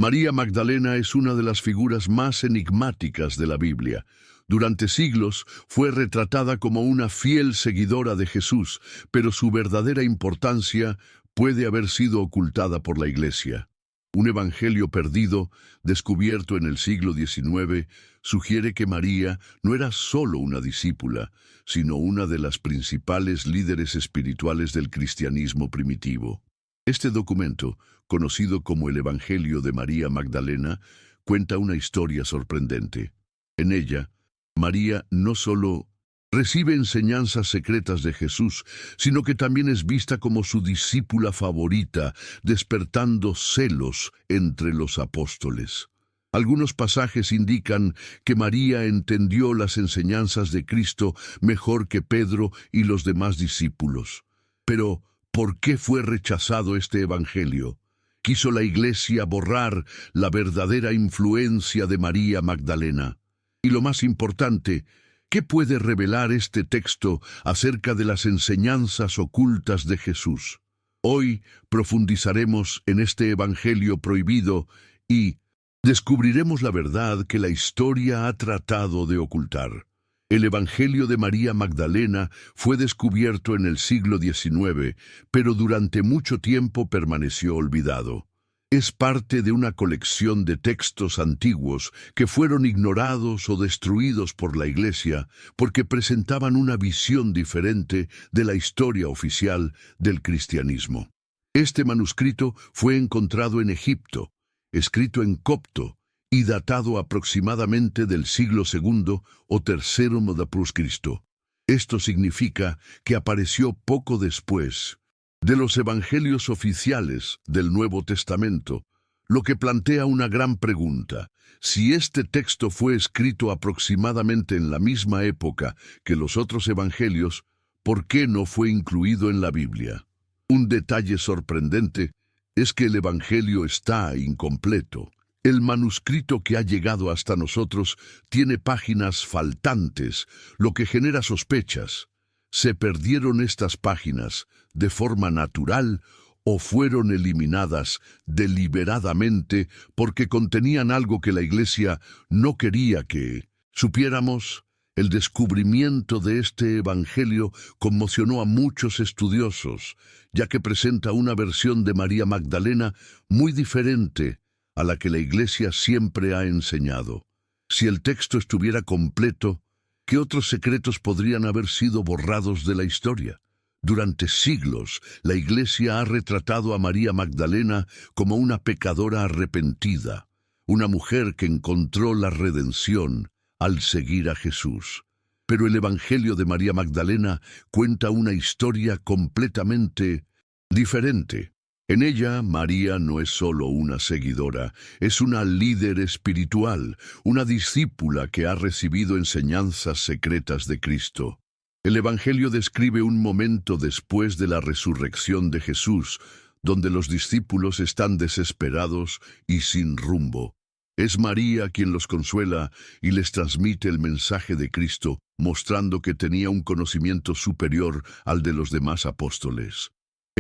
María Magdalena es una de las figuras más enigmáticas de la Biblia. Durante siglos fue retratada como una fiel seguidora de Jesús, pero su verdadera importancia puede haber sido ocultada por la Iglesia. Un evangelio perdido, descubierto en el siglo XIX, sugiere que María no era solo una discípula, sino una de las principales líderes espirituales del cristianismo primitivo. Este documento, conocido como el Evangelio de María Magdalena, cuenta una historia sorprendente. En ella, María no solo recibe enseñanzas secretas de Jesús, sino que también es vista como su discípula favorita, despertando celos entre los apóstoles. Algunos pasajes indican que María entendió las enseñanzas de Cristo mejor que Pedro y los demás discípulos. Pero, ¿por qué fue rechazado este evangelio? ¿Quiso la Iglesia borrar la verdadera influencia de María Magdalena? Y lo más importante, ¿qué puede revelar este texto acerca de las enseñanzas ocultas de Jesús? Hoy profundizaremos en este evangelio prohibido y descubriremos la verdad que la historia ha tratado de ocultar. El Evangelio de María Magdalena fue descubierto en el siglo XIX, pero durante mucho tiempo permaneció olvidado. Es parte de una colección de textos antiguos que fueron ignorados o destruidos por la Iglesia porque presentaban una visión diferente de la historia oficial del cristianismo. Este manuscrito fue encontrado en Egipto, escrito en copto y datado aproximadamente del siglo II o III d.C. Esto significa que apareció poco después de los evangelios oficiales del Nuevo Testamento, lo que plantea una gran pregunta. Si este texto fue escrito aproximadamente en la misma época que los otros evangelios, ¿por qué no fue incluido en la Biblia? Un detalle sorprendente es que el evangelio está incompleto. El manuscrito que ha llegado hasta nosotros tiene páginas faltantes, lo que genera sospechas. ¿Se perdieron estas páginas de forma natural o fueron eliminadas deliberadamente porque contenían algo que la Iglesia no quería que supiéramos? El descubrimiento de este evangelio conmocionó a muchos estudiosos, ya que presenta una versión de María Magdalena muy diferente a la que la Iglesia siempre ha enseñado. Si el texto estuviera completo, ¿qué otros secretos podrían haber sido borrados de la historia? Durante siglos, la Iglesia ha retratado a María Magdalena como una pecadora arrepentida, una mujer que encontró la redención al seguir a Jesús. Pero el Evangelio de María Magdalena cuenta una historia completamente diferente. En ella, María no es solo una seguidora, es una líder espiritual, una discípula que ha recibido enseñanzas secretas de Cristo. El Evangelio describe un momento después de la resurrección de Jesús, donde los discípulos están desesperados y sin rumbo. Es María quien los consuela y les transmite el mensaje de Cristo, mostrando que tenía un conocimiento superior al de los demás apóstoles.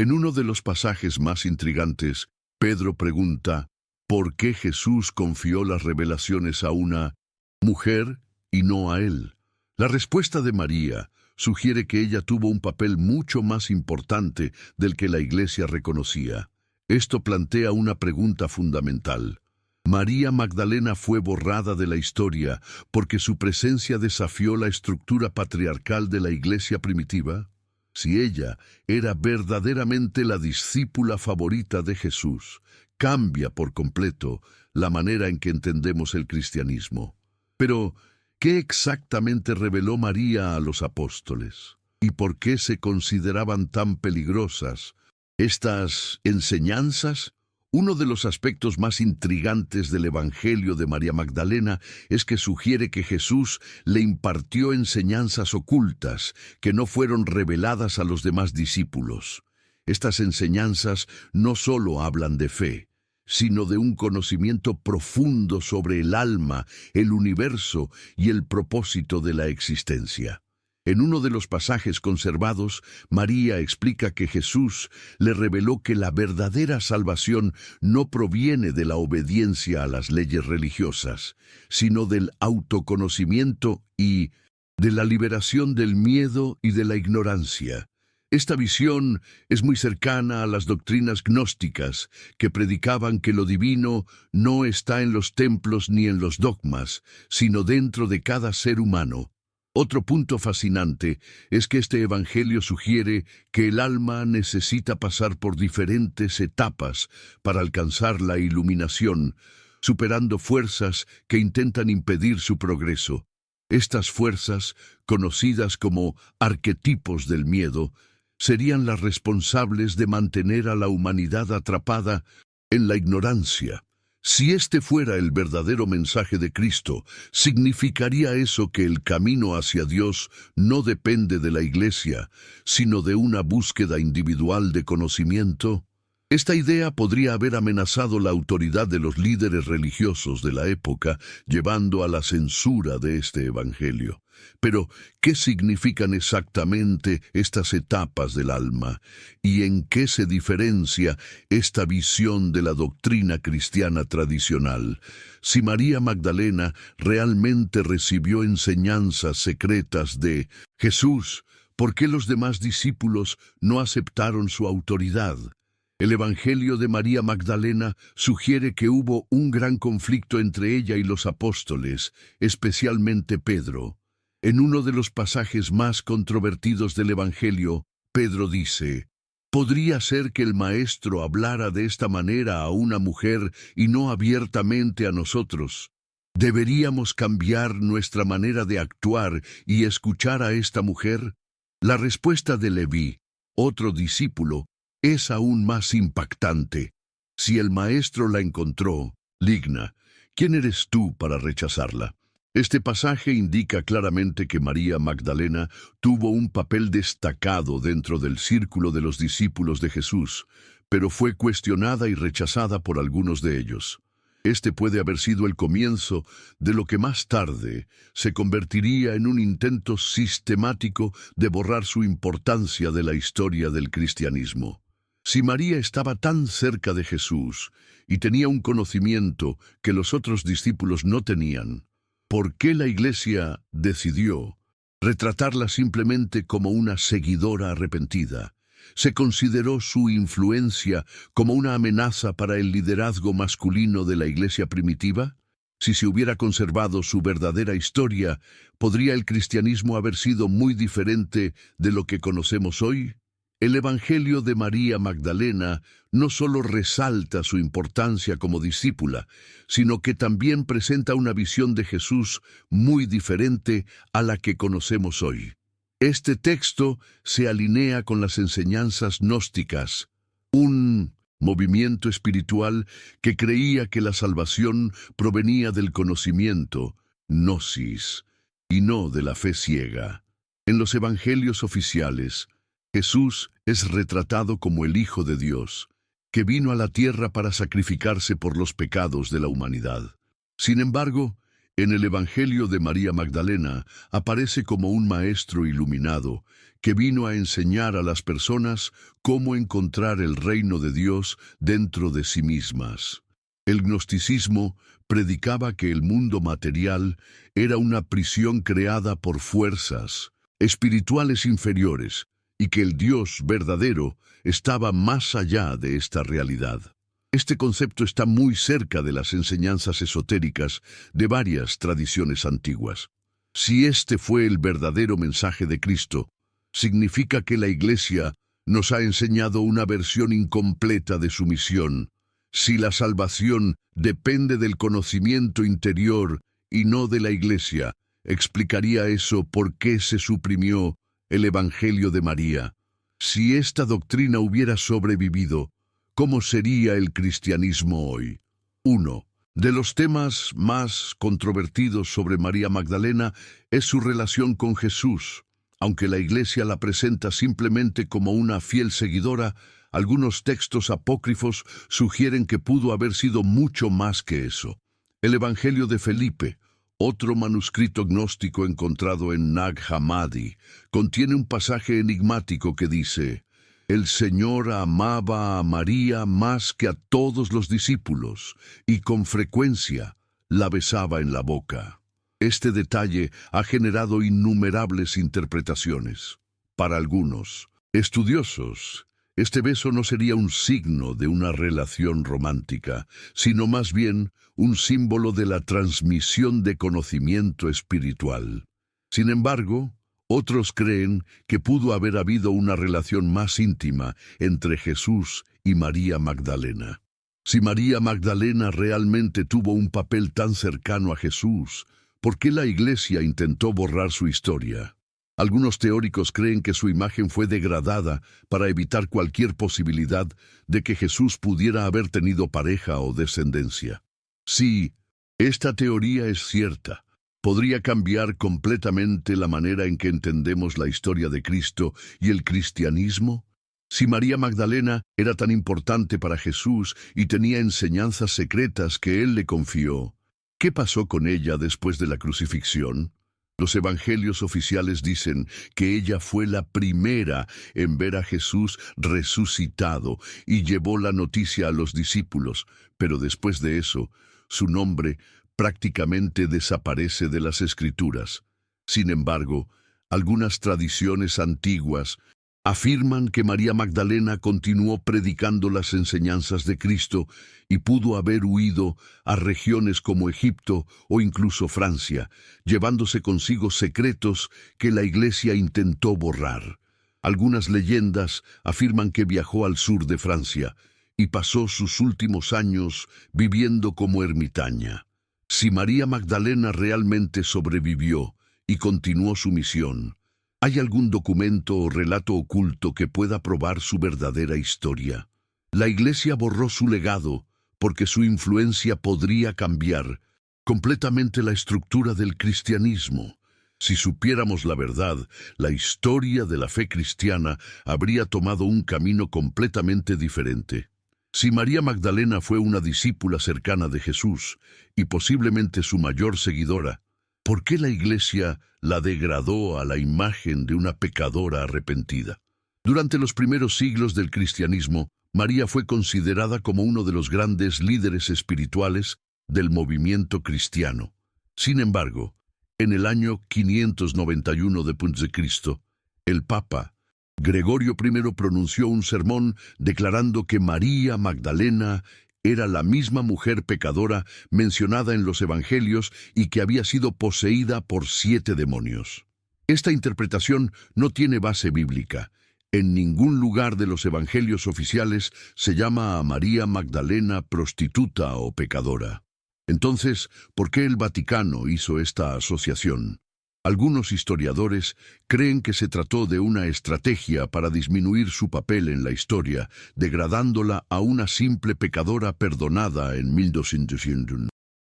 En uno de los pasajes más intrigantes, Pedro pregunta, ¿por qué Jesús confió las revelaciones a una mujer y no a él? La respuesta de María sugiere que ella tuvo un papel mucho más importante del que la Iglesia reconocía. Esto plantea una pregunta fundamental. ¿María Magdalena fue borrada de la historia porque su presencia desafió la estructura patriarcal de la Iglesia primitiva? Si ella era verdaderamente la discípula favorita de Jesús, cambia por completo la manera en que entendemos el cristianismo. Pero, ¿qué exactamente reveló María a los apóstoles? ¿Y por qué se consideraban tan peligrosas estas enseñanzas? Uno de los aspectos más intrigantes del Evangelio de María Magdalena es que sugiere que Jesús le impartió enseñanzas ocultas que no fueron reveladas a los demás discípulos. Estas enseñanzas no solo hablan de fe, sino de un conocimiento profundo sobre el alma, el universo y el propósito de la existencia. En uno de los pasajes conservados, María explica que Jesús le reveló que la verdadera salvación no proviene de la obediencia a las leyes religiosas, sino del autoconocimiento y de la liberación del miedo y de la ignorancia. Esta visión es muy cercana a las doctrinas gnósticas, que predicaban que lo divino no está en los templos ni en los dogmas, sino dentro de cada ser humano. Otro punto fascinante es que este evangelio sugiere que el alma necesita pasar por diferentes etapas para alcanzar la iluminación, superando fuerzas que intentan impedir su progreso. Estas fuerzas, conocidas como arquetipos del miedo, serían las responsables de mantener a la humanidad atrapada en la ignorancia. Si este fuera el verdadero mensaje de Cristo, ¿significaría eso que el camino hacia Dios no depende de la Iglesia, sino de una búsqueda individual de conocimiento? Esta idea podría haber amenazado la autoridad de los líderes religiosos de la época, llevando a la censura de este evangelio. Pero, ¿qué significan exactamente estas etapas del alma? ¿Y en qué se diferencia esta visión de la doctrina cristiana tradicional? Si María Magdalena realmente recibió enseñanzas secretas de Jesús, ¿por qué los demás discípulos no aceptaron su autoridad? El Evangelio de María Magdalena sugiere que hubo un gran conflicto entre ella y los apóstoles, especialmente Pedro. En uno de los pasajes más controvertidos del Evangelio, Pedro dice: ¿podría ser que el Maestro hablara de esta manera a una mujer y no abiertamente a nosotros? ¿Deberíamos cambiar nuestra manera de actuar y escuchar a esta mujer? La respuesta de Leví, otro discípulo, es aún más impactante. Si el Maestro la encontró, digna, ¿quién eres tú para rechazarla? Este pasaje indica claramente que María Magdalena tuvo un papel destacado dentro del círculo de los discípulos de Jesús, pero fue cuestionada y rechazada por algunos de ellos. Este puede haber sido el comienzo de lo que más tarde se convertiría en un intento sistemático de borrar su importancia de la historia del cristianismo. Si María estaba tan cerca de Jesús y tenía un conocimiento que los otros discípulos no tenían, ¿por qué la Iglesia decidió retratarla simplemente como una seguidora arrepentida? ¿Se consideró su influencia como una amenaza para el liderazgo masculino de la Iglesia primitiva? Si se hubiera conservado su verdadera historia, ¿podría el cristianismo haber sido muy diferente de lo que conocemos hoy? El Evangelio de María Magdalena no solo resalta su importancia como discípula, sino que también presenta una visión de Jesús muy diferente a la que conocemos hoy. Este texto se alinea con las enseñanzas gnósticas, un movimiento espiritual que creía que la salvación provenía del conocimiento, gnosis, y no de la fe ciega. En los evangelios oficiales, Jesús es retratado como el Hijo de Dios, que vino a la tierra para sacrificarse por los pecados de la humanidad. Sin embargo, en el Evangelio de María Magdalena aparece como un maestro iluminado que vino a enseñar a las personas cómo encontrar el reino de Dios dentro de sí mismas. El gnosticismo predicaba que el mundo material era una prisión creada por fuerzas espirituales inferiores, y que el Dios verdadero estaba más allá de esta realidad. Este concepto está muy cerca de las enseñanzas esotéricas de varias tradiciones antiguas. Si este fue el verdadero mensaje de Cristo, significa que la Iglesia nos ha enseñado una versión incompleta de su misión. Si la salvación depende del conocimiento interior y no de la Iglesia, ¿explicaría eso por qué se suprimió el Evangelio de María? Si esta doctrina hubiera sobrevivido, ¿cómo sería el cristianismo hoy? 1. De los temas más controvertidos sobre María Magdalena es su relación con Jesús. Aunque la Iglesia la presenta simplemente como una fiel seguidora, algunos textos apócrifos sugieren que pudo haber sido mucho más que eso. El Evangelio de Felipe, Otro manuscrito gnóstico encontrado en Nag Hammadi contiene un pasaje enigmático que dice: «El Señor amaba a María más que a todos los discípulos, y con frecuencia la besaba en la boca». Este detalle ha generado innumerables interpretaciones. Para algunos estudiosos, este beso no sería un signo de una relación romántica, sino más bien un símbolo de la transmisión de conocimiento espiritual. Sin embargo, otros creen que pudo haber habido una relación más íntima entre Jesús y María Magdalena. Si María Magdalena realmente tuvo un papel tan cercano a Jesús, ¿por qué la Iglesia intentó borrar su historia? Algunos teóricos creen que su imagen fue degradada para evitar cualquier posibilidad de que Jesús pudiera haber tenido pareja o descendencia. Si esta teoría es cierta, podría cambiar completamente la manera en que entendemos la historia de Cristo y el cristianismo. Si María Magdalena era tan importante para Jesús y tenía enseñanzas secretas que Él le confió, ¿qué pasó con ella después de la crucifixión? Los evangelios oficiales dicen que ella fue la primera en ver a Jesús resucitado y llevó la noticia a los discípulos, pero después de eso, su nombre prácticamente desaparece de las Escrituras. Sin embargo, algunas tradiciones antiguas afirman que María Magdalena continuó predicando las enseñanzas de Cristo y pudo haber huido a regiones como Egipto o incluso Francia, llevándose consigo secretos que la Iglesia intentó borrar. Algunas leyendas afirman que viajó al sur de Francia y pasó sus últimos años viviendo como ermitaña. Si María Magdalena realmente sobrevivió y continuó su misión, ¿hay algún documento o relato oculto que pueda probar su verdadera historia? La Iglesia borró su legado porque su influencia podría cambiar completamente la estructura del cristianismo. Si supiéramos la verdad, la historia de la fe cristiana habría tomado un camino completamente diferente. Si María Magdalena fue una discípula cercana de Jesús y posiblemente su mayor seguidora, ¿por qué la Iglesia la degradó a la imagen de una pecadora arrepentida? Durante los primeros siglos del cristianismo, María fue considerada como uno de los grandes líderes espirituales del movimiento cristiano. Sin embargo, en el año 591 después de Cristo, el Papa Gregorio I pronunció un sermón declarando que María Magdalena era la misma mujer pecadora mencionada en los evangelios y que había sido poseída por 7 demonios. Esta interpretación no tiene base bíblica. En ningún lugar de los evangelios oficiales se llama a María Magdalena prostituta o pecadora. Entonces, ¿por qué el Vaticano hizo esta asociación? Algunos historiadores creen que se trató de una estrategia para disminuir su papel en la historia, degradándola a una simple pecadora perdonada en 1200, en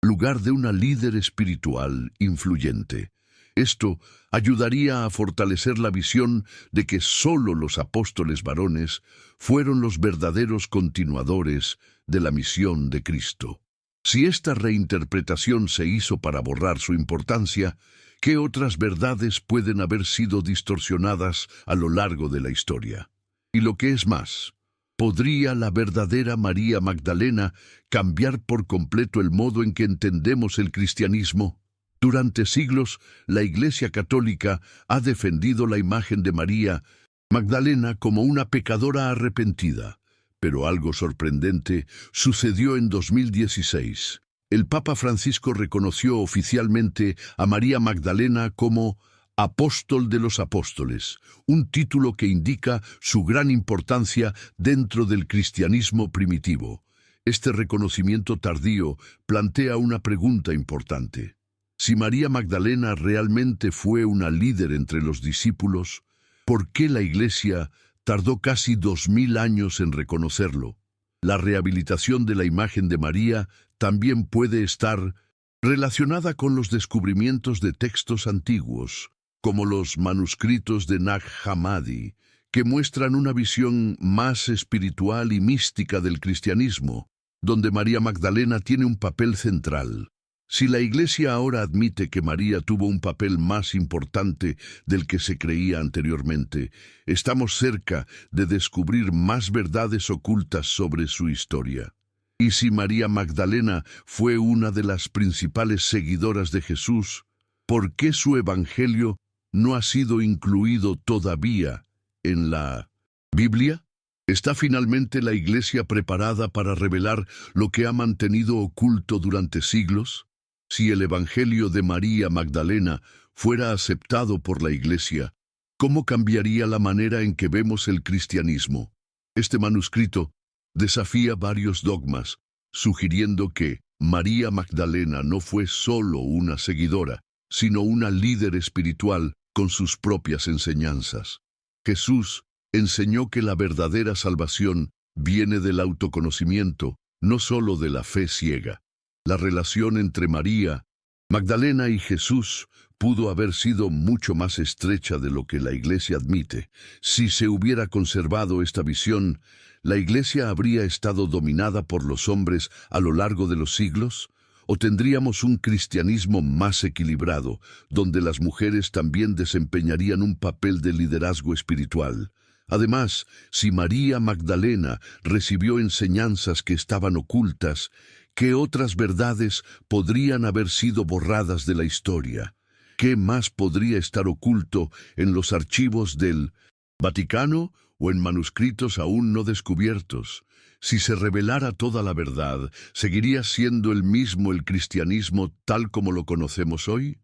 lugar de una líder espiritual influyente. Esto ayudaría a fortalecer la visión de que solo los apóstoles varones fueron los verdaderos continuadores de la misión de Cristo. Si esta reinterpretación se hizo para borrar su importancia, ¿qué otras verdades pueden haber sido distorsionadas a lo largo de la historia? Y lo que es más, ¿podría la verdadera María Magdalena cambiar por completo el modo en que entendemos el cristianismo? Durante siglos, la Iglesia Católica ha defendido la imagen de María Magdalena como una pecadora arrepentida. Pero algo sorprendente sucedió en 2016. El Papa Francisco reconoció oficialmente a María Magdalena como Apóstol de los Apóstoles, un título que indica su gran importancia dentro del cristianismo primitivo. Este reconocimiento tardío plantea una pregunta importante. Si María Magdalena realmente fue una líder entre los discípulos, ¿por qué la Iglesia tardó casi 2000 años en reconocerlo? La rehabilitación de la imagen de María también puede estar relacionada con los descubrimientos de textos antiguos, como los manuscritos de Nag Hammadi, que muestran una visión más espiritual y mística del cristianismo, donde María Magdalena tiene un papel central. Si la Iglesia ahora admite que María tuvo un papel más importante del que se creía anteriormente, estamos cerca de descubrir más verdades ocultas sobre su historia. Y si María Magdalena fue una de las principales seguidoras de Jesús, ¿por qué su evangelio no ha sido incluido todavía en la Biblia? ¿Está finalmente la Iglesia preparada para revelar lo que ha mantenido oculto durante siglos? Si el Evangelio de María Magdalena fuera aceptado por la Iglesia, ¿cómo cambiaría la manera en que vemos el cristianismo? Este manuscrito desafía varios dogmas, sugiriendo que María Magdalena no fue solo una seguidora, sino una líder espiritual con sus propias enseñanzas. Jesús enseñó que la verdadera salvación viene del autoconocimiento, no solo de la fe ciega. La relación entre María Magdalena y Jesús pudo haber sido mucho más estrecha de lo que la Iglesia admite. Si se hubiera conservado esta visión, ¿la Iglesia habría estado dominada por los hombres a lo largo de los siglos? ¿O tendríamos un cristianismo más equilibrado, donde las mujeres también desempeñarían un papel de liderazgo espiritual? Además, si María Magdalena recibió enseñanzas que estaban ocultas, ¿qué otras verdades podrían haber sido borradas de la historia? ¿Qué más podría estar oculto en los archivos del Vaticano o en manuscritos aún no descubiertos? Si se revelara toda la verdad, ¿seguiría siendo el mismo el cristianismo tal como lo conocemos hoy?